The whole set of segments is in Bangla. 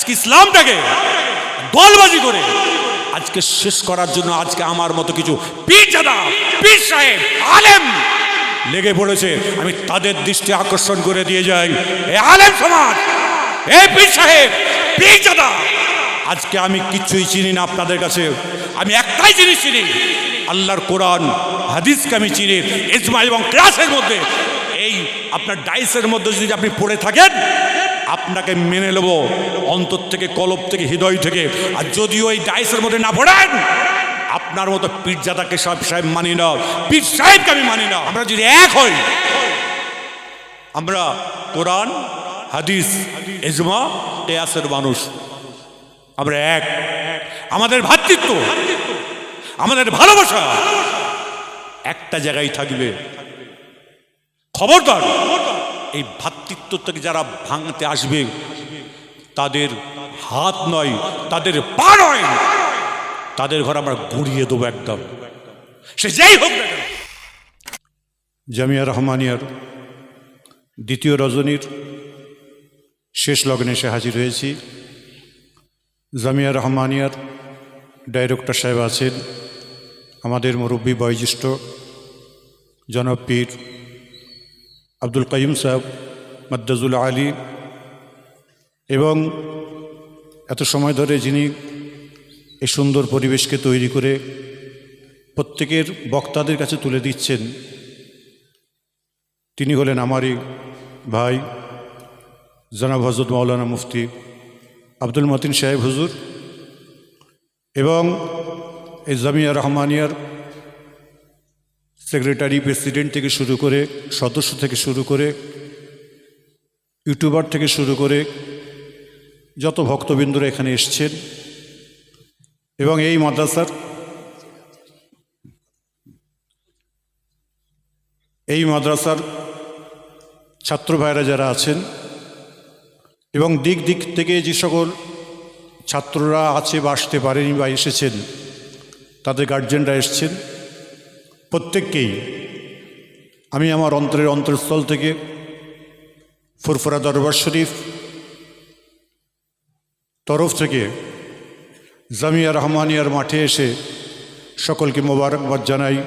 আজকে ইসলামটাকে দলবাজি করে আজকে শেষ করার জন্য আজকে আমার মতো কিছু পীরজাদা, পীর সাহেব, আলেম লেগে পড়েছে। আমি তাদের দৃষ্টি আকর্ষণ করে দিয়ে যাই, এই আলেম সমাজ, এই পীর সাহেব, পীরজাদা, আজকে আমি কিছুই চিনি না আপনাদের কাছে। আমি একটাই জিনিস চিনি, আল্লাহর কোরআন হাদিসকে আমি চিনি। ইজমা এবং কিয়াসের মধ্যে, এই আপনার ডাইসের মধ্যে যদি আপনি পড়ে থাকেন, আপনাকে মেনে নেব অন্তর থেকে, কলব থেকে, হৃদয় থেকে। আর যদিও এই ডাইসের মধ্যে না পড়েন, আপনার মতো পীরজাদাকে সব সাহেব মানি না, পীর সাহেবকে আমি মানি না। আমরা যদি এক হই, আমরা কোরআন হাদিস ইজমা কিয়াসের মানুষ, আমরা এক। আমাদের ভ্রাতৃত্ব, আমাদের ভালোবাসা একটা জায়গায় থাকবে। খবরদার এই ভ্রাতৃত্বটাকে যারা ভাঙতে আসবে, তাদের হাত নয়, তাদের পা নয়, তাদের ঘর আমরা গুড়িয়ে দেবো একদম, সে যেই হোক না কেন। জামিয়া রহমানিয়ার দ্বিতীয় রজনীর শেষ লগ্নে এসে হাজির হয়েছি। জামিয়া রহমানিয়ার ডাইরেক্টর সাহেব আছেন, আমাদের মুরব্বী বয়োজ্যেষ্ঠ জনাব পীর আব্দুল কাইয়ুম সাহেব মাদ্দাজুল আলী, এবং এত সময় ধরে যিনি এই সুন্দর পরিবেশকে তৈরি করে প্রত্যেকের বক্তাদের কাছে তুলে দিচ্ছেন, তিনি হলেন আমারই ভাই জনাব হযরত মাওলানা মুফতি আব্দুল মতিন সাহেব হুজুর, এবং এই জামিয়া রহমানিয়ার সেক্রেটারি, প্রেসিডেন্ট থেকে শুরু করে, সদস্য থেকে শুরু করে, ইউটিউবার থেকে শুরু করে যত ভক্তবৃন্দরা এখানে এসছেন, এবং এই মাদ্রাসার ছাত্র ভাইরা যারা আছেন, এবং দিক দিক থেকে যে সকল ছাত্ররা আছে বা আসতে পারেনি বা এসেছেন, তাদের গার্জেনরা এসছেন, প্রত্যেককেই আমি আমার অন্তরস্থল থেকে ফুরফুরা দরবার শরীফ তরফ থেকে জামিয়া রহমানিয়ার মাঠে এসে সকলকে মোবারকবাদ জানাই।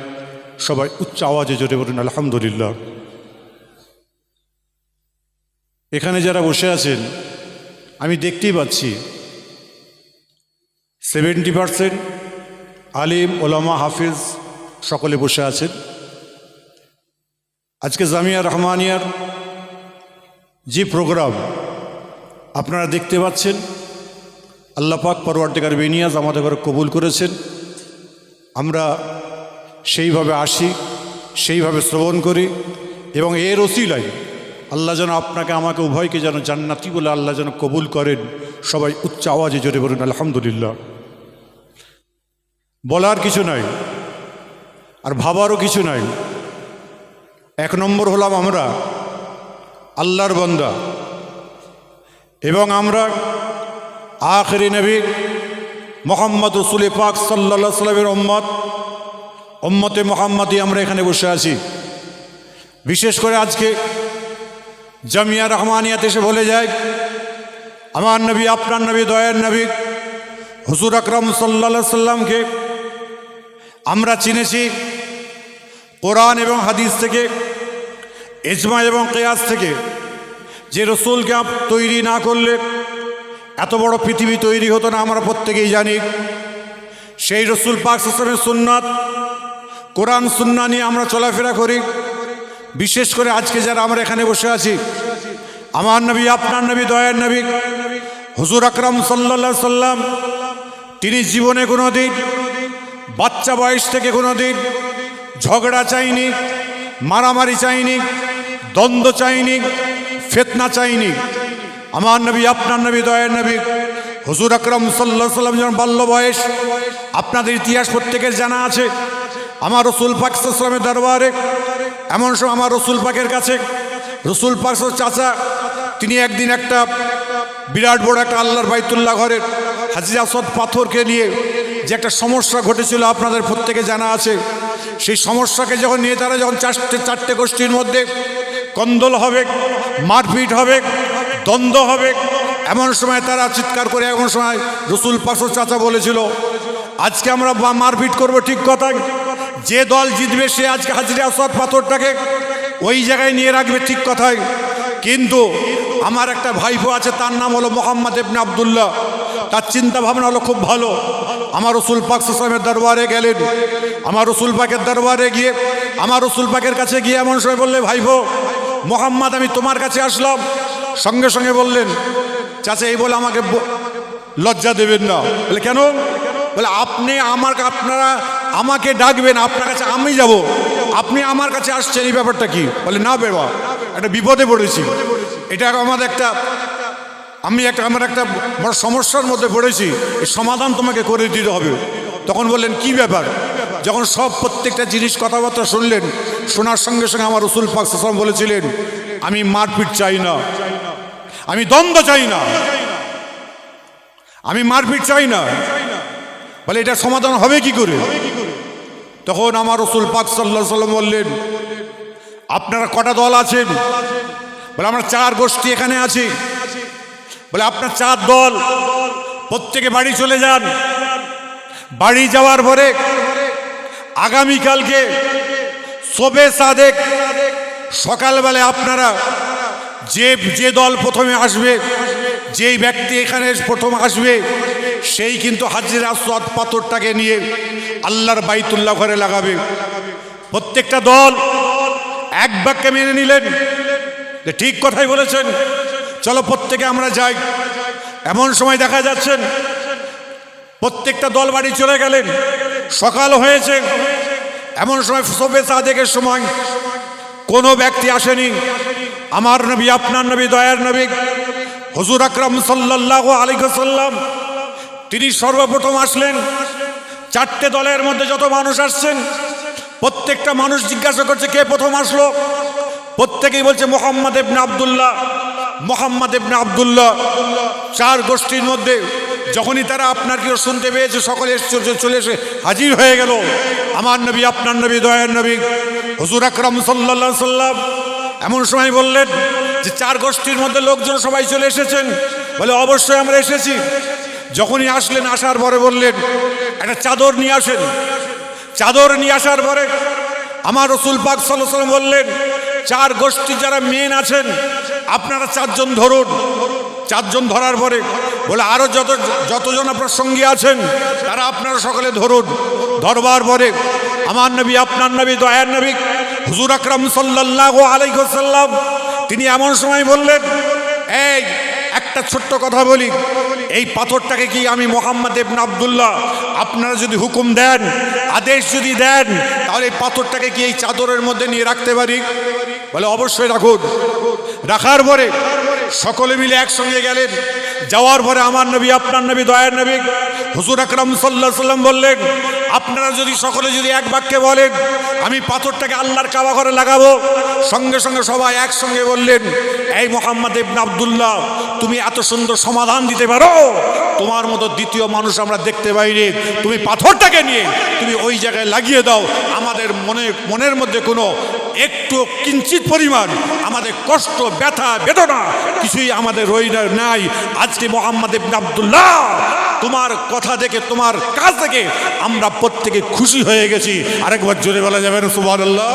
সবাই উচ্চ আওয়াজে জোরে বলুন আলহামদুলিল্লাহ। এখানে যারা বসে আছেন, আমি দেখতেই পাচ্ছি 70% আলিম, ওলামা, হাফিজ সকলে বসে আছেন। আজকে জামিয়া রহমানিয়ার যে প্রোগ্রাম আপনারা দেখতে পাচ্ছেন, আল্লাহ পাক পরওয়ারদিগার বেনিয়াজ আমাদের ঘরে কবুল করেছেন। আমরা সেইভাবে আসি, সেইভাবে শ্রবণ করি, এবং এর ওসিলায় আল্লাহ যেন আপনাকে আমাকে উভয়কে যেন জান্নাতি বলে আল্লাহ যেন কবুল করেন। সবাই উচ্চ আওয়াজে জোরে বলুন আলহামদুলিল্লাহ। বলার কিছু নাই, আর ভাবারও কিছু নাই। এক নম্বর হলাম আমরা আল্লাহর বান্দা, এবং আমরা আখিরি নবী মুহাম্মদ রাসূল পাক সাল্লাল্লাহু আলাইহি ওয়াসাল্লামের উম্মতে মুহাম্মাদি আমরা এখানে বসে আছি। বিশেষ করে আজকে জামিয়া রহমানিয়াতে এসে বলে যায়, আমার নবী, আপনার নবী, দয়ার নবী হুজুর আকরাম সাল্লাল্লাহু আলাইহি ওয়াসাল্লামকে আমরা চিনেছি কোরআন এবং হাদিস থেকে, ইজমা এবং কিয়াস থেকে। যে রসুলকে তৈরি না করলে এত বড় পৃথিবী তৈরি হতো না, আমরা প্রত্যেকেই জানি। সেই রসুল পাক সাল্লাল্লাহু আলাইহি ওয়াসাল্লামের সুন্নাত, কোরআন সুন্নাহ নিয়ে আমরা চলাফেরা করি। বিশেষ করে আজকে যারা আমরা এখানে বসে আছি, আমার নবী, আপনার নবী, দয়ার নবী হুজুর আকরাম সাল্লাল্লাহু আলাইহি ওয়াসাল্লাম, তিনি জীবনে কোনো দিন বাচ্চা বয়স থেকে কোনো দিন ঝগড়া চাইনি, মারামারি চাইনি, দ্বন্দ্ব চাইনি, ফিতনা চাইনি। আমার নবী, আপনার নবী, দয়ার নবী হুজুর আকরাম সাল্লাল্লাহু আলাইহি ওয়াসাল্লাম যখন বাল্য বয়স, আপনাদের ইতিহাস প্রত্যেকের জানা আছে। আমার রসুল পাক সাল্লাল্লাহু আলাইহি ওয়াসাল্লামের দরবারে এমন সময় আমার রসুল পাকের কাছে রসুল পাক চাচা, তিনি একদিন একটা বিরাট বড় একটা আল্লাহর বাইতুল্লাহ ঘরের হাজির আসওয়াদ পাথরকে নিয়ে যে একটা সমস্যা ঘটেছিল আপনাদের প্রত্যেকে জানা আছে। সেই সমস্যাকে যখন নিয়ে তারা যখন চারটে গোষ্ঠীর মধ্যে কন্দল হবে, মারপিট হবে, দ্বন্দ্ব হবে, এমন সময় তারা চিৎকার করে, এমন সময় রসুল পাশর চাচা বলেছিল, আজকে আমরা মারপিট করব, ঠিক কথা, যে দল জিতবে সে আজকে হাজরে আসওয়াদ পাথরটাকে ওই জায়গায় নিয়ে রাখবে, ঠিক কথাই। কিন্তু আমার একটা ভাইপো আছে, তার নাম হলো মোহাম্মদ ইবনে আব্দুল্লাহ, তার চিন্তা ভাবনা হলো খুব ভালো। আমার রসুল পাক সাল্লাল্লাহু আলাইহি ওয়াসাল্লামের দরবারে গেলেন, আমার রসুল পাকের দরবারে গিয়ে, আমার রসুল পাকের কাছে গিয়ে এমন সময় বললে, ভাইপো মোহাম্মদ আমি তোমার কাছে আসলাম। সঙ্গে সঙ্গে বললেন, চাচা এই বলে আমাকে লজ্জা দেবেন না। বলে কেন? বলে আপনি আপনারা আমাকে ডাকবেন, আপনার কাছে আমি যাব, আপনি আমার কাছে আসছেন, এই ব্যাপারটা কি? বলে না বেবা, একটা বিপদে পড়েছি, এটা আমার একটা বড় সমস্যার মধ্যে পড়েছি, এই সমাধান তোমাকে করে দিতে হবে। তখন বললেন কি ব্যাপার? যখন সব প্রত্যেকটা জিনিস কথাবার্তা শুনলেন, শোনার সঙ্গে সঙ্গে আমার রসুল পাক সাল্লাল্লাহু আলাইহি ওয়াসাল্লাম বলেছিলেন, আমি মারপিট চাই না, আমি দ্বন্দ্ব চাই না, আমি মারপিট চাই না। বলে এটা সমাধান হবে কি করে? তখন আমার রসুল পাক সাল্লাল্লাহু আলাইহি ওয়াসাল্লাম বললেন, আপনারা কটা দল আছেন? বলে আমরা 4 গোষ্ঠী এখানে আছি। বলে আপনার 4 দল, প্রত্যেকে বাড়ি চলে যান। বাড়ি যাওয়ার পরে আগামীকালকে শবে সাদেক সকালবেলায় আপনারা যে দল প্রথমে আসবে, যেই ব্যক্তি এখানে প্রথম আসবে, সেই কিন্তু হাজরে আসওয়াদ পাথরটাকে নিয়ে আল্লাহর বাইতুল্লাহ ঘরে লাগাবে। প্রত্যেকটা দল এক বাক্যে মেনে নিলেন, ঠিক কথাই বলেছেন, চলো প্রত্যেকে আমরা যাই। এমন সময় দেখা যাচ্ছেন প্রত্যেকটা দল বাড়ি চলে গেলেন, সকাল হয়েছে। এমন সময় শবে সাদেকের সময় কোনো ব্যক্তি আসেনি। আমার নবী, আপনার নবী, দয়ার নবী হুজুর আকরাম সাল্লাল্লাহু আলাইহি ওয়াসাল্লাম তিনি সর্বপ্রথম আসলেন। 4টে দলের মধ্যে যত মানুষ আসছেন, প্রত্যেকটা মানুষ জিজ্ঞাসা করছে কে প্রথম আসলো? প্রত্যেকেই বলছে মোহাম্মদ ইবনে আব্দুল্লাহ, মোহাম্মদ ইবনে আব্দুল্লাহ। 4 গোষ্ঠীর মধ্যে যখনই তারা আপনার কেউ শুনতে পেয়েছে, সকলে চলে এসে হাজির হয়ে গেল। আমার নবী, আপনার নবী, দয়ার নবী হুজুর আকরাম সাল্লাল্লাহু আলাইহি ওয়াসাল্লাম এমন সময় বললেন যে 4 গোষ্ঠীর মধ্যে লোকজন সবাই চলে এসেছেন। বলে অবশ্যই আমরা এসেছি। যখনই আসলেন, আসার পরে বললেন একটা চাদর নিয়ে আসেন। চাদর নিয়ে আসার পরে আমার রসুল পাক সাল্লাল্লাহু আলাইহি ওয়াসাল্লাম বললেন, 4 গোষ্ঠী যারা মেন আছেন আপনারা 4 জন ধরুন। 4 জন ধরার পরে বলে আরো যতজন আপনার সঙ্গী আছেন তারা আপনারা সকলে ধরুন। ধরবার পরে আমার নবী, আপনার নবী, দয়ার নবী হুজুর আকরাম সাল্লাল্লাহু আলাইহি ওয়াসাল্লাম তিনি এমন সময় বললেন, এই একটা ছোট্ট কথা বলি, এই পাথরটাকে কি আমি মোহাম্মদ ইবনে আব্দুল্লাহ, আপনারা যদি হুকুম দেন, আদেশ যদি দেন, তাহলে এই পাথরটাকে কি এই চাদরের মধ্যে নিয়ে রাখতে পারি? বলে অবশ্যই রাখুন। রাখার পরে সকলে মিলে একসঙ্গে গেলেন। যাওয়ার পরে আমার নবী, আপনার নবী, দয়ার নবী হুজুর আকরাম সাল্লাল্লাহু আলাইহি ওয়াসাল্লাম বললেন, আপনারা যদি সকলে যদি এক বাক্যে বলেন আমি পাথরটাকে আল্লাহর কাবা ঘরে লাগাবো, সঙ্গে সঙ্গে সবাই একসঙ্গে বললেন, এই মোহাম্মদ ইবনে আব্দুল্লাহ, তুমি এত সুন্দর সমাধান দিতে পারো, তোমার মতো দ্বিতীয় মানুষ আমরা দেখতে পাইনি। তুমি পাথরটাকে নিয়ে তুমি ওই জায়গায় লাগিয়ে দাও। আমাদের মনের মধ্যে কোনো একটু কিঞ্চিত পরিমাণ আমাদের কষ্ট, ব্যথা, বেদনা কিছুই আমাদের নাই। আজকে মোহাম্মদ ইবনে আব্দুল্লাহ, তোমার কথা দেখে, তোমার কাজ দেখে আমরা প্রত্যেকে খুশি হয়ে গেছি। আরেকবার জোরে বলা যাবে না সুবহানাল্লাহ?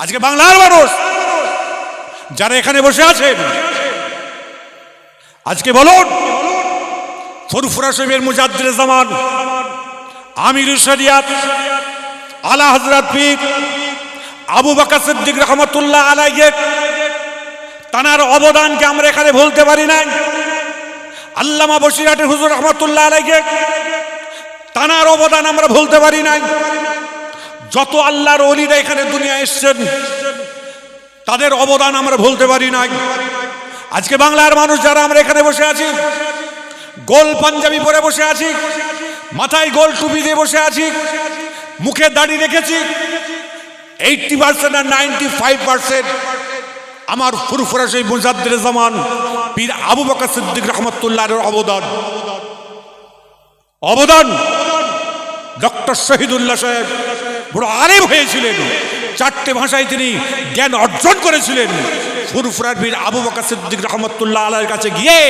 আজকে বাংলার মানুষ যারা এখানে বসে আছেন, আজকে বলুন, ফুরফুরা শরীফের মুজাদ্দিদে জামান আমিরুশ শরিয়াত আলা হযরত পীর আবু বকর সিদ্দিক রাহমাতুল্লাহ আলাইহি, তার অবদানকে আমরা এখানে ভুলতে পারি না। আল্লামা বসিরহাটের হুজুর রাহমাতুল্লাহ আলাইহি, তার অবদান আমরা ভুলতে পারি না। যত আল্লাহর ওলিরা এখানে দুনিয়ায় এসেছেন, তাদের অবদান আমরা ভুলতে পারি না। আজকে বাংলার মানুষ যারা আমরা এখানে বসে আছি, গোল পাঞ্জাবি পরে বসে আছি, মাথায় গোল টুপি দিয়ে বসে আছি, মুখে দাড়ি রেখেছি, 80% আর 95% আমার ফুরফুরা সেই মুজাদ্দিদে জামান পীর আবু বকর সিদ্দিক রাহমাতুল্লাহর অবদান। ডক্টর শহীদুল্লাহ সাহেব বড় আলেম হয়েছিলেন, 4টে ভাষায় তিনি জ্ঞান অর্জন করেছিলেন। ফুরফুরার বীর আবু বকর সিদ্দিক রহমতুল্লাহ আলাইহির কাছে গিয়ে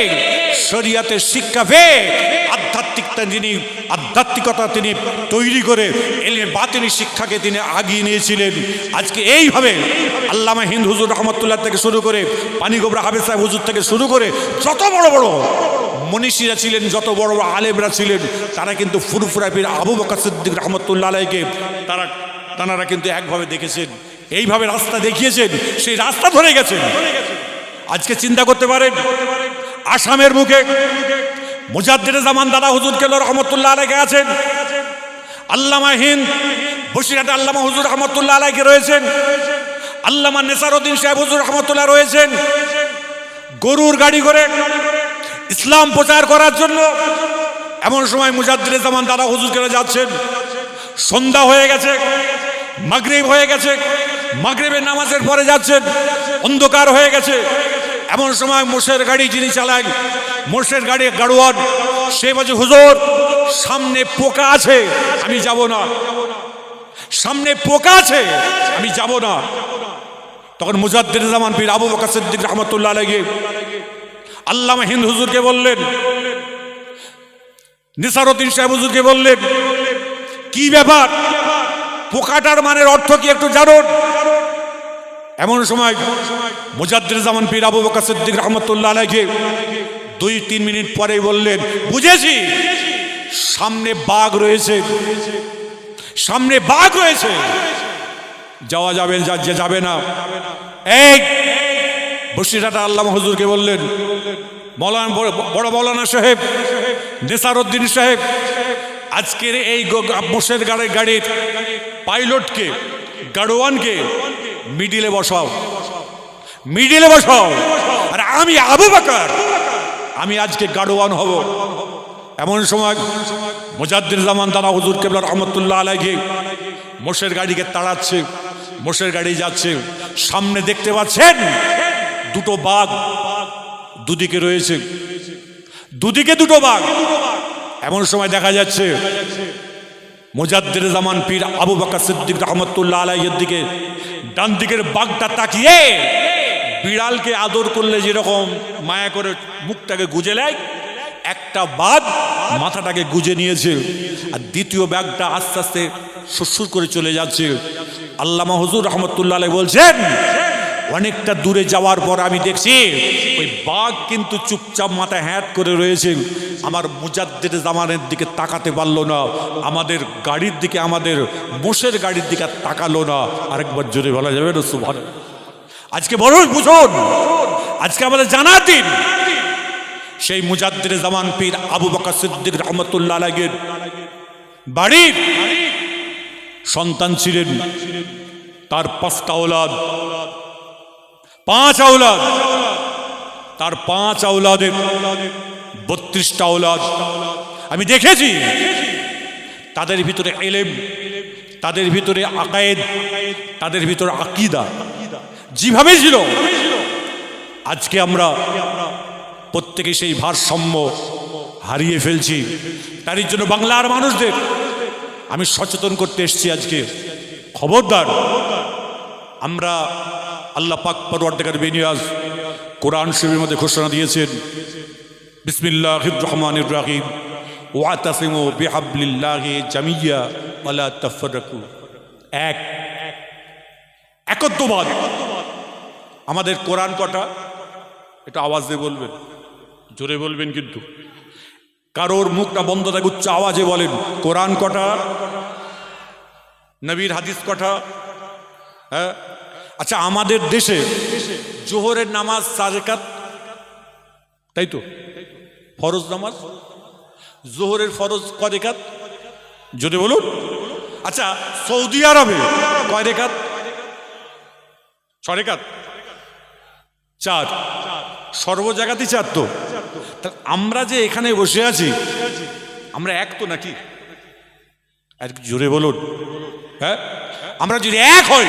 শরিয়াতের শিক্ষা পেয়ে আধ্যাত্মিকতা তিনি তৈরি করে এলমে বাতিনি শিক্ষাকে তিনি আগিয়ে নিয়েছিলেন। আজকে এইভাবে আল্লামা হিন্দ হুজুর রহমতুল্লাহ থেকে শুরু করে পানিগোবরা হাফেজ সাহেব হুজুর থেকে শুরু করে যত বড় বড় মনীষীরা ছিলেন, যত বড় বড় আলেমরা ছিলেন, তারা কিন্তু ফুরফুরা বীর আবু বকর সিদ্দিক রহমতুল্লাহ আলাইহিকে তারা কিন্তু একভাবে দেখেছেন, এইভাবে রাস্তা দেখিয়েছেন, সেই রাস্তা ধরে গেছেন। আজকে চিন্তা করতে পারেন, আসামের মুখে মুজাদ্দিদে জামান দাদা হুজুর কেবলা রহমতুল্লাহ আলাইহি আছেন, আল্লামা হিন্দ বসিরহাটে আল্লামা হুজুর রহমতুল্লাহ আলাইহি রয়েছেন, আল্লামা নেসারউদ্দিন সাহেব হুজুর রহমতুল্লাহ রয়েছেন। গরুর গাড়ি করে ইসলাম প্রচার করার জন্য এমন সময় মুজাদ্দিদে জামান দাদা হুজুর কেবলা যাচ্ছেন। সন্ধ্যা হয়ে গেছে, মাগরিব হয়ে গেছে, মাগরিবের নামাজের পরে যাচ্ছেন, অন্ধকার হয়ে গেছে। এমন সময় মোষের গাড়ি যিনি চালান, মোষের গাড়ি গাড়োয়ান, সে বলছে হুজুর সামনে পোকা আছে, আমি যাব না, সামনে পোকা আছে, আমি যাব না। তখন মুজাদ্দিদে জামান পীর আবু বকর সিদ্দিক রহমতুল্লাহ আলাইহি আল্লামা হিন্দ হুজুরকে বললেন, নেসারউদ্দিন সাহেব হুজুরকে বললেন, কি ব্যাপার, পোকাটার মানের অর্থ কি একটু জানুন। এমন সময় মুজাদ্দিদে জামান পীর আবু বকর সিদ্দিক রহমতুল্লাহ আলাইহি 2-3 মিনিট পরে বললেন, বুঝেছি, সামনে বাঘ রয়েছে, সামনে বাঘ রয়েছে, যাওয়া যাবে যে যাবে না। এই বসিরহাট আল্লামা হুজুরকে বললেন, মৌলানা বড় মৌলানা সাহেব, নেসারউদ্দিন সাহেব, আজকের এই মোষের গাড়ির পাইলটকে, গাড়োয়ানকে মিডিলে বসাও, মিডিলে বসাও, আর আমি আবু বকর, আমি আজকে গাড়োয়ান হব। এমন সময় মুজাদ্দিদে জামান দাদা হুজুর কেবলা রহমতুল্লাহ আলাইহি মোষের গাড়িকে তাড়াচ্ছে, মোষের গাড়ি যাচ্ছে, সামনে দেখতে পাচ্ছেন দুটো বাঘ, দুদিকে রয়েছে, দুদিকে দুটো বাঘ। এমন সময় দেখা যাচ্ছে মুজাদ্দিদে জামান পীর আবু বকর সিদ্দিক রহমতুল্লাহ আলাইহির দিকে ডান দিকের বাঘটা তাকিয়ে বিড়ালকে আদর করলে যেরকম মায়া করে মুখটাকে গুজে নেয়, একটা বাঘ মাথাটাকে গুজে নিয়েছে, আর দ্বিতীয় বাঘটা আস্তে আস্তে সুরসুর করে চলে যাচ্ছে। আল্লামা হুজুর রহমতুল্লাহ আলাইহি বলছেন, অনেকটা দূরে যাওয়ার পর আমি দেখছি ওই বাঘ কিন্তু চুপচাপ মাথায় হ্যাট করে রয়েছে, আমার মুজাদ্দিদে জামানের দিকে তাকাতে পারলো না, আমাদের গাড়ির দিকে, আমাদের মোষের গাড়ির দিকে তাকালো না। আরেকবার জোরে বলা যাবে না সুবহানাল্লাহ। আজকে বড় বুঝুন, আজকে আমাদের জানার দিন। সেই মুজাদ্দিদে জামান পীর আবু বকর সিদ্দিক রহমতুল্লাহ আলাইহির বাড়ির সন্তান ছিলেন, তার 5টা আওলাদ, 5 আওলাদ, তার 5 আওলাদের 32টা আওলাদ। আমি দেখেছি তাদের ভিতরে ইলম, তাদের ভিতরে আকায়েদ, তাদের ভিতরে আকীদা যেভাবে ছিল, আজকে আমরা প্রত্যেকে সেই ভারসাম্য হারিয়ে ফেলছি। তারই জন্য বাংলার মানুষদের আমি সচেতন করতে এসেছি আজকে, খবরদার। আমরা আল্লাহ পাক পরওয়ারদিগার বেনিয়াজ কোরআন শরীফের মধ্যে ঘোষণা দিয়েছেন, বিসমিল্লাহির রহমানির রহিম, ওয়াতাসিমু বিহাবলিল্লাহি জামিয়া ওয়ালা তাফাররাকু। একত্ববাদ। আমাদের কোরআন কটা? এটা আওয়াজ দিয়ে বলবেন, জোরে বলবেন, কিন্তু কারোর মুখটা বন্ধ থাকে, উচ্চ আওয়াজে বলেন, কোরআন কটা, নবীর হাদিস কটা? হ্যাঁ, আচ্ছা, আমাদের দেশে জোহরের নামাজ 4 রাকাত, তাই তো? ফরজ নামাজ, জোহরের ফরজ কয় রাকাত? জোরে বলুন। আচ্ছা, সৌদি আরবে কয় রাকাত? 6 রাকাত, 4। সর্ব জায়গাতেই 4 তো। আমরা যে এখানে বসে আছি, আমরা এক তো নাকি? আর জোরে বলুন। হ্যাঁ, আমরা যদি এক হই,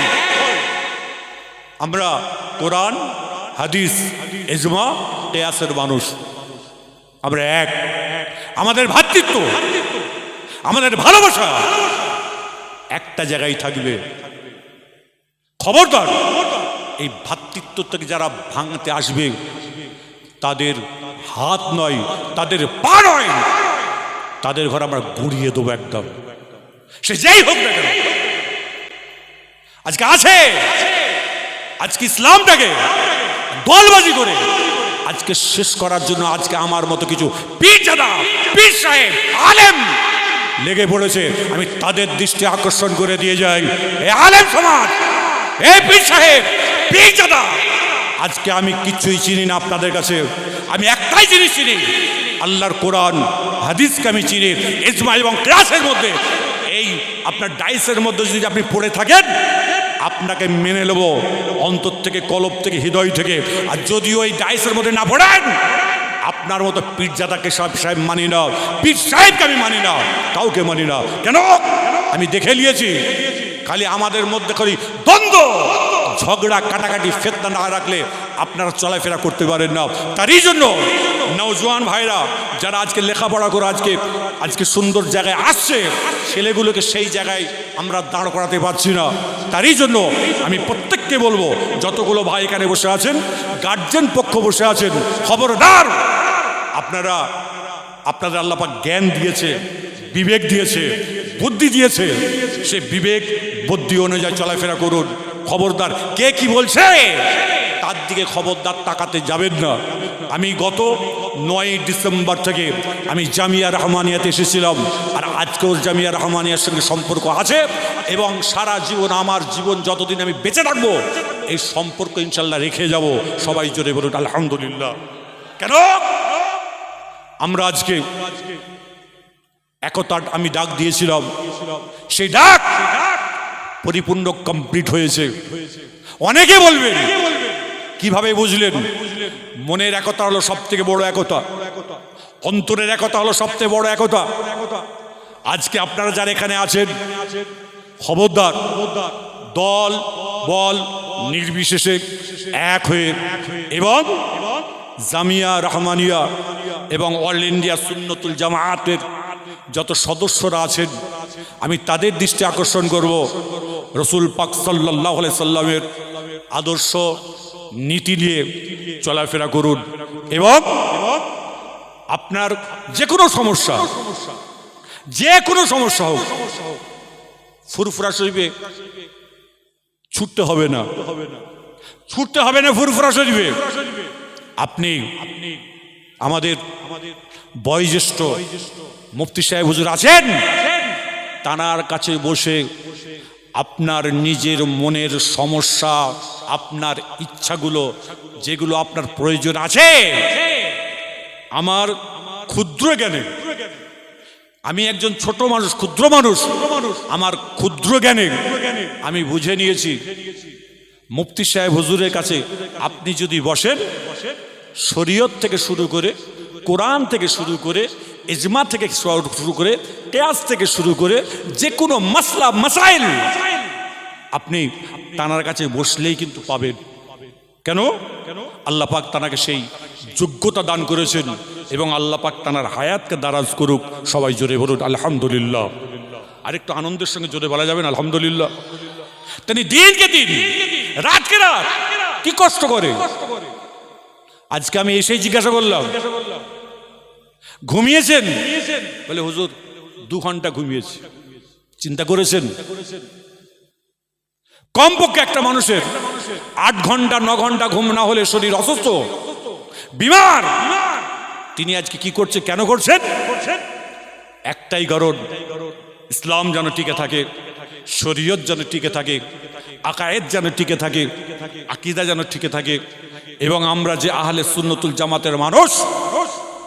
আমরা কোরআন, হাদিস, ইজমা, কিয়াসের মানুষ, আমরা এক। আমাদের ভ্রাতৃত্ব, আমাদের ভালোবাসা একটা জায়গায় থাকবে। খবরদার এই ভ্রাতৃত্বটাকে যারা ভাঙতে আসবে তাদের হাত নয়, তাদের পা নয়, তাদের ঘর আমরা গুড়িয়ে দেবো একদম, সে যেই হোক না কেন। আজকে আছে, আজকে ইসলামটাকে দলবাজি করে আজকে শেষ করার জন্য আজকে আমার মতো কিছু পীরজাদা, পীর সাহেব, আলেম লেগে পড়েছে। আমি তাদের দৃষ্টি আকর্ষণ করে দিয়ে যাই, এ আলেম সমাজ, এ পীর সাহেব, পীরজাদা, আজকে আমি কিছুই চিনি না আপনাদের কাছে। আমি একটাই জিনিস চিনি, আল্লাহর কোরআন হাদিসকে আমি চিনি। ইজমা এবং ক্লাসের মধ্যে এই আপনার ডাইসের মধ্যে যদি আপনি পড়ে থাকেন আপনাকে মেনে নেব অন্তর থেকে, কলব থেকে, হৃদয় থেকে। আর যদিও এই ডাইসের মধ্যে না পড়েন, আপনার মতো পীরজাদাকে সাহেব মানি না, পীর সাহেবকে আমি মানি না, কাউকে মানি না। কেন? আমি দেখে নিয়েছি খালি আমাদের মধ্যে খালি দ্বন্দ্ব, ঝগড়া, কাটাকাটি, ফেতনা না রাখলে আপনারা চলাফেরা করতে পারেন না। তারই জন্য নওজোয়ান ভাইরা যারা আজকে লেখাপড়া করে আজকে সুন্দর জায়গায় আসছে, ছেলেগুলোকে সেই জায়গায় আমরা দাঁড় করাতে পারছি না। তারই জন্য আমি প্রত্যেককে বলবো, যতগুলো ভাই এখানে বসে আছেন, গার্জেন পক্ষ বসে আছেন, খবরদার আপনাদের আল্লাহ পাক জ্ঞান দিয়েছে, বিবেক দিয়েছে, বুদ্ধি দিয়েছে, সে বিবেক বুদ্ধি অনুযায়ী চলাফেরা করুন। খবরদার কে কি বলছে তার দিকে খবরদার তাকাতে যাবেন না। আমি গত 9 ডিসেম্বর থেকে আমি জামিয়া রহমানিয়াতে এসেছিলাম, আর আজকেও জামিয়া রহমানিয়ার সঙ্গে সম্পর্ক আছে, এবং সারা জীবন, আমার জীবন যতদিন আমি বেঁচে থাকবো এই সম্পর্ক ইনশাল্লাহ রেখে যাব। সবাই জোরে বলুন আলহামদুলিল্লাহ। কেন? আমরা আজকে একতা আমি ডাক দিয়েছিলাম, সেই ডাক পরিপূর্ণ কমপ্লিট হয়েছে। অনেকে বলবেন কিভাবে বুঝলেন? মনের একতা হলো সব থেকে বড় একতা, অন্তরের একতা হলো সবচেয়ে বড় একতা। আজকে আপনারা যারা এখানে আছেন, খবরদার দল বল নির্বিশেষে এক হয়ে, এবং জামিয়া রহমানিয়া এবং অল ইন্ডিয়া সুন্নতুল জামায়াতের যত সদস্যরা আছেন, আমি তাদের দৃষ্টি আকর্ষণ করব, রসুল পাক সাল্লাল্লাহু আলাইহি সাল্লামের আদর্শ নীতি নিয়ে চলাফেরা করুন। এবং আপনার যে কোনো সমস্যা হোক, ফুরফুরা শরীফে ছুটতে হবে না, ফুরফুরা শরীফে। আপনি আমাদের বয়োজ্যেষ্ঠ মুফতি সাহেব হুজুর আছেন, তানার কাছে বসে আপনার নিজের মনের সমস্যা, আপনার ইচ্ছাগুলো, যেগুলো আপনার প্রয়োজন আছে, আমার ক্ষুদ্র জ্ঞানে, আমি একজন ছোট মানুষ, ক্ষুদ্র মানুষ, আমার ক্ষুদ্র জ্ঞানে আমি বুঝে নিয়েছি, মুফতি সাহেব হুজুরের কাছে আপনি যদি বসেন, শরীয়ত থেকে শুরু করে, কোরআন থেকে শুরু করে, ইজমা থেকে শুরু করে, কিয়াস থেকে শুরু করে, যে কোনো মাসলা মাসাইল আপনি তানার কাছে বসলেই কিন্তু পাবেন। কেন? আল্লাহ পাক তানাকে সেই যোগ্যতা দান করেছেন, এবং আল্লাহ পাক তানার হায়াতকে দারাজ করুক। সবাই জোরে বলুন আলহামদুলিল্লাহ। আরেকটু আনন্দের সঙ্গে জোরে বলা যাবেন আলহামদুলিল্লাহ। তিনি দিনকে দিন, রাতকে রাত কি কষ্ট করে। আজকে আমি এসেই জিজ্ঞাসা করলাম, ঘুমিয়েছেন? বলে হুজুর 2 ঘন্টা ঘুমিয়েছি। চিন্তা করেছেন? কমপক্ষে একটা মানুষের 8 ঘন্টা 9 ঘন্টা ঘুম না হলে শরীর অসুস্থ, বিমার। তিনি আজকে কি করছে, কেন করছেন? একটাই কারণ, ইসলাম যেন টিকে থাকে, শরীয়ত যেন টিকে থাকে, আকায়েদ যেন টিকে থাকে, আকীদা যেন টিকে থাকে, এবং আমরা যে আহলে সুন্নতুল জামাতের মানুষ,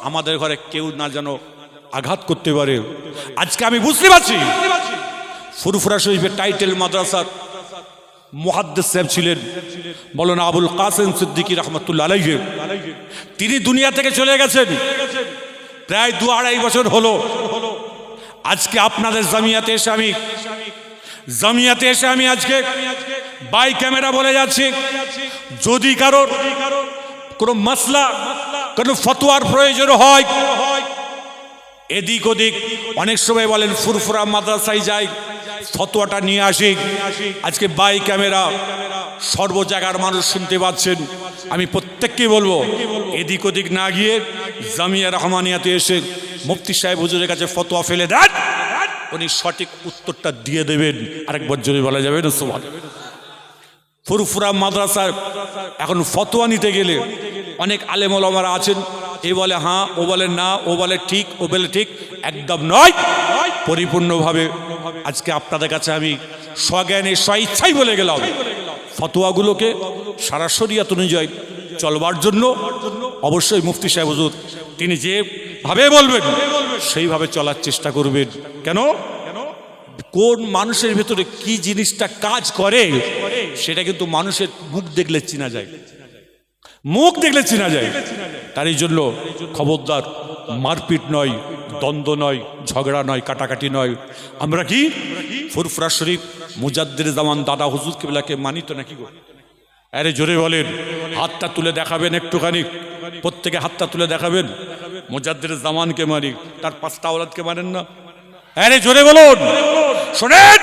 আমাদের ঘরে কেউ না যেন আঘাত করতে পারে। আজকে আমি বুঝতে পারছি, ফুরফুরা শরীফের টাইটেল মাদ্রাসার মুহাদ্দিস সাহেব ছিলেন মাওলানা আবুল কাসেম সিদ্দিকী রহমাতুল্লাহ আলাইহি। তিনি দুনিয়া থেকে চলে গেছেন প্রায় 2-2.5 বছর হলো। আজকে আপনাদের জামিয়াতে এসে আমি আজকে বাই ক্যামেরা বলে যাচ্ছি, যদি কারোর কোনো মাসলা, কোনো ফতোয়ার প্রয়োজন হয়, এদিক ওদিক অনেক সময় বলেন ফুরফুরা মাদ্রাসায় যাই, ফতোয়াটা নিয়ে আসি। আজকে বাই ক্যামেরা সর্ব জায়গার মানুষ শুনতে পাচ্ছেন। আমি প্রত্যেককেই বলবো, এদিক ওদিক না গিয়ে জামিয়া রহমানিয়াতে এসে মুফতি সাহেব হুজুরের কাছে ফতোয়া ফেলে দেন, উনি সঠিক উত্তরটা দিয়ে দেবেন। আরেকবার জোরে বলা যাবে না সুবহানাল্লাহ। ফুরফুরা মাদ্রাসার এখন ফতোয়া নিতে গেলে অনেক আলেম ওলামারা আছেন, এ বলে হ্যাঁ, ও বলে না, ও বলে ঠিক, ও বলে ঠিক, একদম নয়। পরিপূর্ণভাবে আজকে আপনাদের কাছে আমি স্বজ্ঞানে স্বইচ্ছাই বলে গেলাম, ফতোয়াগুলোকে সারা শরিয়াত অনুযায়ী চলবার জন্য অবশ্যই মুফতি সাহেব হুজুর তিনি যেভাবে বলবেন সেইভাবে চলার চেষ্টা করবেন। কেন? কোন মানুষের ভেতরে কি জিনিসটা কাজ করে সেটা কিন্তু মানুষের মুখ দেখলে চেনা যায়, মুখ দেখলে চেনা যায়। তারই জন্য খবরদার, মারপিট নয়, দ্বন্দ্ব নয়, ঝগড়া নয়, কাটাকাটি নয়। আমরা কি ফুরফুরা শরীফ মুজাদ্দিদ জামান দাদা হুজুর কিবলাকে মানি তো নাকি গো? আরে জোরে বলেন, হাতটা তুলে দেখাবেন একটুখানি, প্রত্যেকে হাতটা তুলে দেখাবেন। মুজাদ্দিদ জামানকে মানি, তার 5টা আওলাদকে মানেন না? আরে জোরে বলুন। শোনেন,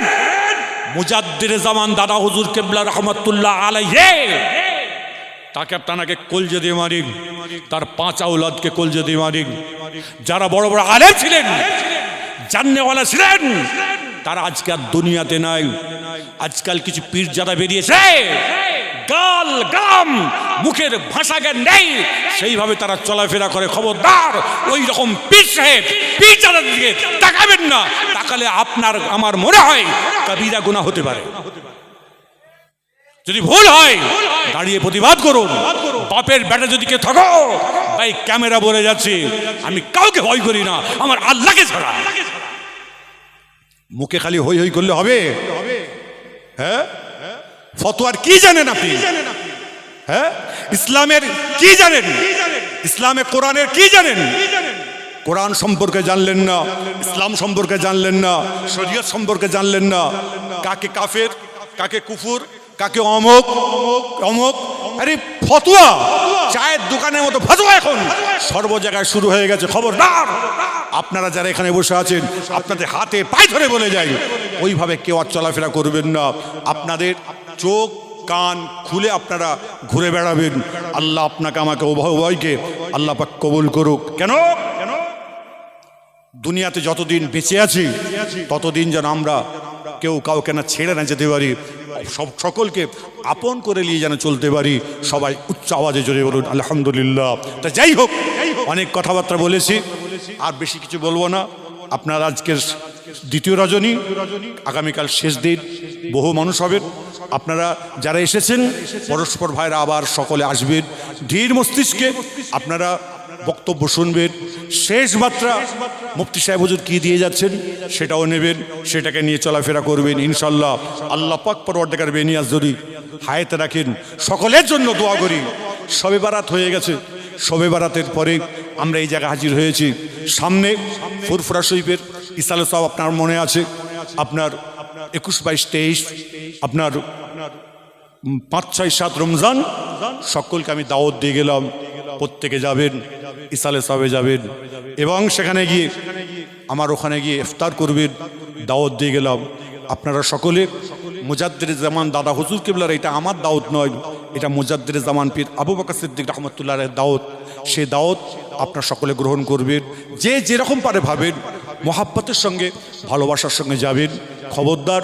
মুজাদ্দিদ জামান দাদা হুজুর কিবলা রহমাতুল্লাহ আলাইহি, তাকে আপনাকে কলজে দিয়ে মারি, তার 5 আওলাদকে কলজে দিয়ে মারি। যারা বড় বড় আলেম ছিলেন, জান্নেওয়ালা ছিলেন, তারা আজকে আর দুনিয়াতে নাই। আজকাল কিছু পীরজাদা বেরিয়েছে, গাল গাম, মুখের ভাষা জ্ঞান নেই, সেইভাবে তারা চলাফেরা করে। খবরদার, ওই রকম পীর সাহেব পীরজাদার দিকে তাকাবেন না, তাকালে আপনার আমার মনে হয় কবিরা গুনাহ হতে পারে। যদি ভুল হয় দাঁড়িয়ে প্রতিবাদ করুন। বাপের বেটা যদি কে থাকো, ভাই ক্যামেরা বলে যাচ্ছে, আমি কাউকে ভয় করি না, আমার আল্লাহকে ছাড়া। মুখে খালি হই হই করলে হবে? হ্যাঁ, ফতোয়ার কি জানেন আপনি? হ্যাঁ, ইসলামের কি জানেন? ইসলামে কোরআনের কি জানেন? কোরআন সম্পর্কে জানলেন না, ইসলাম সম্পর্কে জানলেন না, শরীয়ত সম্পর্কে জানলেন না। কাকে কাফের, কাকে কুফুর, কাকে অমুক অমুক। আরে ফতোয়া চায়ের দোকানের মতো ফতোয়া এখন সর্ব জায়গায় শুরু হয়ে গেছে। খবরদার, আপনারা যারা এখানে বসে আছেন, আপনাদের হাতে পায়ে ধরে বলে যাই, ওইভাবে কেউ আর চলাফেরা করবেন না। আপনাদের চোখ কান খুলে আপনারা ঘুরে বেড়াবেন। আল্লাহ আপনাকে আমাকে উভয়কে আল্লাহ পাক কবুল করুক। কেন? দুনিয়াতে যতদিন বেঁচে আছি ততদিন যেন আমরা কেউ কাউকে না ছেড়ে না যেতে পারি, সকলকে আপন করে নিয়ে যেন চলতে পারি। সবাই উচ্চ আওয়াজে জোরে বলুন আলহামদুলিল্লাহ। তা যাই হোক, অনেক কথাবার্তা বলেছি, আর বেশি কিছু বলবো না। আপনার আজকের দ্বিতীয় রজনী, আগামীকাল শেষ দিন, বহু মানুষ হবেন। আপনারা যারা এসেছেন পরস্পর ভাইরা আবার সকলে আসবেন, ধীর মস্তিষ্কে আপনারা বক্তব্য শুনবেন। শেষ মাত্রা মুফতি সাহেব হুজুর কি দিয়ে যাচ্ছেন সেটাও নেবেন, সেটাকে নিয়ে চলাফেরা করবেন ইনশাল্লাহ। আল্লাহ পাক পরওয়ারদিগার বেনিয়াজ যদি হায়াতে রাখেন, সকলের জন্য দোয়া করি। শবে বারাত হয়ে গেছে, শবে বারাতের পরে আমরা এই জায়গায় হাজির হয়েছি। সামনে ফুরফুরা শরীফের ইসালে সাহেব আপনার মনে আছে, আপনার 21, 22, 23, আপনার 5, 6, 7 রমজান সকলকে আমি দাওয়াত দিয়ে গেলাম, প্রত্যেকে যাবেন, ইসালে সাহেবে যাবেন এবং সেখানে গিয়ে আমার ওখানে গিয়ে ইফতার করবেন, দাওয়াত দিয়ে গেলাম। আপনারা সকলে মুজাদ্দিদ জামান দাদা হুজুর কিবলার, এটা আমার দাওয়াত নয়, এটা মুজাদ্দিদ জামান পীর আবু বকর সিদ্দিক রহমতুল্লাহের দাওয়াত। সে দাওয়াত আপনারা সকলে গ্রহণ করবেন। যে যেরকম পারে ভাবেন, মহাব্বতের সঙ্গে ভালোবাসার সঙ্গে যাবেন। খবরদার,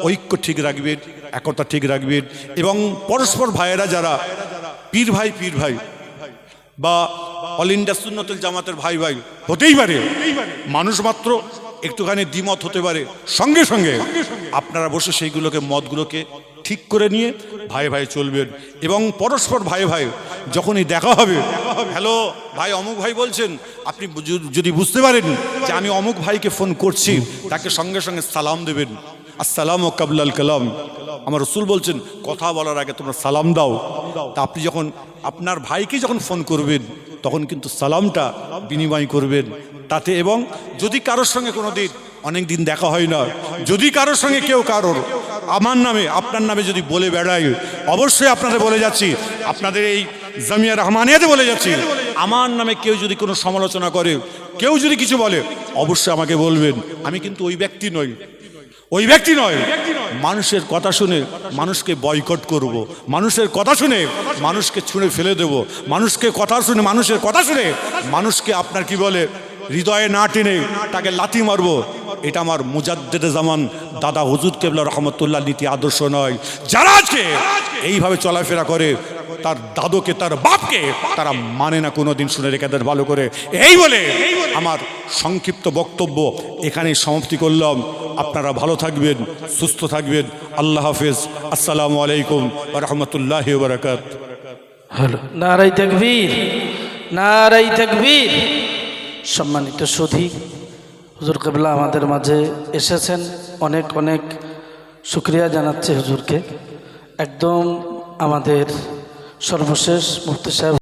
ঐক্য ঠিক রাখবেন, একতা ঠিক রাখবেন এবং পরস্পর ভাইয়েরা যারা পীর ভাই বা অল ইন্ডিয়া সুন্নতুল জামাতের ভাই হতেই পারে, মানুষ মাত্র একটুখানি দ্বিমত হতে পারে, সঙ্গে সঙ্গে আপনারা বসে সেইগুলোকে মতগুলোকে ঠিক করে নিয়ে ভাই চলবেন এবং পরস্পর ভাই যখনই দেখা হবে, হ্যালো ভাই অমুক ভাই বলছেন, আপনি যদি বুঝতে পারেন যে আমি অমুক ভাইকে ফোন করছি, তাকে সঙ্গে সঙ্গে সালাম দেবেন। আসসালামু কাবলাল কালাম। আমার রসুল বলছেন কথা বলার আগে তোমরা সালাম দাও। তা আপনি যখন আপনার ভাইকে যখন ফোন করবেন তখন কিন্তু সালামটা বিনিময় করবেন তাতে। এবং যদি কারোর সঙ্গে কোনো দিন অনেক দিন দেখা হয় না, যদি কারোর সঙ্গে কেউ কারোর আমার নামে আপনার নামে যদি বলে বেড়ায়, অবশ্যই আপনাদের বলে যাচ্ছি, আপনাদের এই জামিয়া রহমানিয়াতে বলে যাচ্ছি, আমার নামে কেউ যদি কোনো সমালোচনা করে, কেউ যদি কিছু বলে, অবশ্যই আমাকে বলবেন। আমি কিন্তু ওই ব্যক্তি নই, ওই ব্যক্তি নয়। মানুষের কথা শুনে মানুষকে বয়কট করব, মানুষের কথা শুনে মানুষকে ছুঁড়ে ফেলে দেব, মানুষকে কথা শুনে মানুষের কথা শুনে মানুষকে আপনার কি বলে হৃদয়ে না টেনে তাকে লাথি মারবো, এটা আমার মুজাদ্দেদে জামান দাদা হুজুর কেবলা রহমতুল্লাহ নীতি আদর্শ নয়। যারা আজকে এইভাবে চলাফেরা করে তার দাদুকে তার বাপকে তারা মানে না, কোনোদিন শুনে রেখে দেন ভালো করে। এই বলে আমার সংক্ষিপ্ত বক্তব্য এখানেই সমাপ্তি করলাম। আপনারা ভালো থাকবেন, সুস্থ থাকবেন। আল্লাহ হাফেজ। আসসালামু আলাইকুম ওয়া রাহমাতুল্লাহি ওয়া বারাকাতুহু। হ্যালো, নারাই তাকবীর, নারাই তাকবীর। সম্মানিত সুধী, হুজুর কেবলা আমাদের মাঝে এসেছেন, অনেক অনেক শুকরিয়া জানাচ্ছি হুজুরকে। একদম আমাদের সর্বশেষ মুফতি সাহেব